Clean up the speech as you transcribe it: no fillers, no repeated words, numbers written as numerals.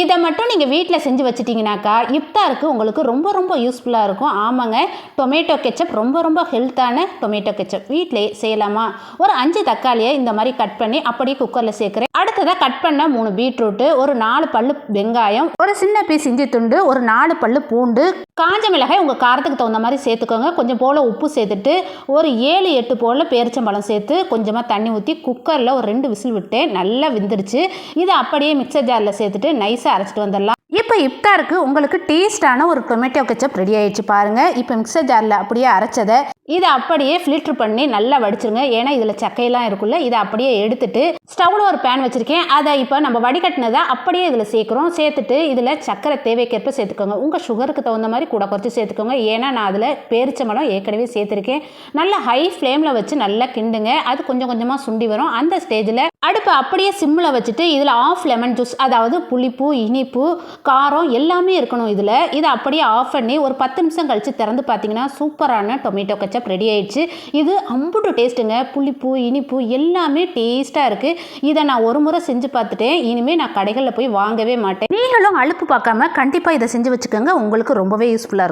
இதை மட்டும் நீங்கள் வீட்டில் செஞ்சு வச்சிட்டிங்கனாக்கா இஃப்தாருக்கு உங்களுக்கு ரொம்ப ரொம்ப யூஸ்ஃபுல்லாக இருக்கும். ஆமாங்க, டொமேட்டோ கெச்சப் ரொம்ப ஹெல்த்தான டொமேட்டோ கெச்சப் வீட்டிலே செய்யலாமா? ஒரு 5 தக்காளியை இந்த மாதிரி கட் பண்ணி அப்படியே குக்கரில் சேர்க்குறேன். அடுத்ததாக கட் பண்ண 3 பீட்ரூட்டு, ஒரு 4 பல்லு வெங்காயம், ஒரு சின்ன பீஸ் இஞ்சி துண்டு, ஒரு 4 பல்லு பூண்டு, காஞ்ச மிளகாய் உங்கள் காரத்துக்கு தகுந்த மாதிரி சேர்த்துக்கோங்க. கொஞ்சம் போல் உப்பு சேர்த்துட்டு ஒரு 7-8 போல் பேரிச்சம்பழம் சேர்த்து கொஞ்சமாக தண்ணி ஊற்றி குக்கரில் ஒரு 2 விசில் விட்டு நல்லா வெந்துருச்சு. இதை அப்படியே மிக்சர் ஜாரில் சேர்த்துட்டு நைஸாக அரைச்சிட்டு வந்துடலாம். இப்போ இஃப்தாருக்கு உங்களுக்கு டேஸ்டான ஒரு டொமேட்டோ கெச்சப் ரெடி ஆயிடுச்சு பாருங்கள். இப்போ மிக்சர் ஜாரில் அப்படியே அரைச்சதை இதை அப்படியே ஃபில்ட்ரு பண்ணி நல்லா வடிச்சிருங்க. ஏன்னா இதில் சக்கையெல்லாம் இருக்குல்ல, இதை அப்படியே எடுத்துட்டு ஸ்டவ்வில் ஒரு பேன் வச்சுருக்கேன். அதை இப்போ நம்ம வடிகட்டினதை அப்படியே இதில் சேர்க்குறோம். சேர்த்துட்டு இதில் சக்கரை தேவைக்கேற்ப சேர்த்துக்கோங்க. உங்கள் சுகருக்கு தகுந்த மாதிரி கூட குறைச்சி சேர்த்துக்கோங்க. ஏன்னா நான் அதில் பேரிச்சம்பழம் ஏற்கனவே சேர்த்துருக்கேன். நல்லா ஹை ஃப்ளேமில் வச்சு நல்லா கிண்டுங்க. அது கொஞ்சம் கொஞ்சமாக சுண்டி வரும். அந்த ஸ்டேஜில் அடுப்பை அப்படியே சிம்மில் வச்சுட்டு இதில் ஆஃப் லெமன் ஜூஸ், அதாவது புளிப்பு, இனிப்பு, காரம் எல்லாமே இருக்கணும் இதில். இதை அப்படியே ஆஃப் பண்ணி ஒரு 10 நிமிஷம் கழித்து திறந்து பார்த்தீங்கன்னா சூப்பரான டொமேட்டோ கெச்சப் ரெடி ஆயிடுச்சு. இது அம்புட்டு டேஸ்ட்டுங்க. புளிப்பு, இனிப்பு எல்லாமே டேஸ்ட்டாக இருக்குது. இதை நான் ஒரு முறை செஞ்சு பார்த்துட்டேன். இனிமேல் நான் கடைகளில் போய் வாங்கவே மாட்டேன். நீங்களும் அலுப்பு பார்க்காம கண்டிப்பாக இதை செஞ்சு வச்சுக்கோங்க. உங்களுக்கு ரொம்பவே யூஸ்ஃபுல்லாக இருக்கும்.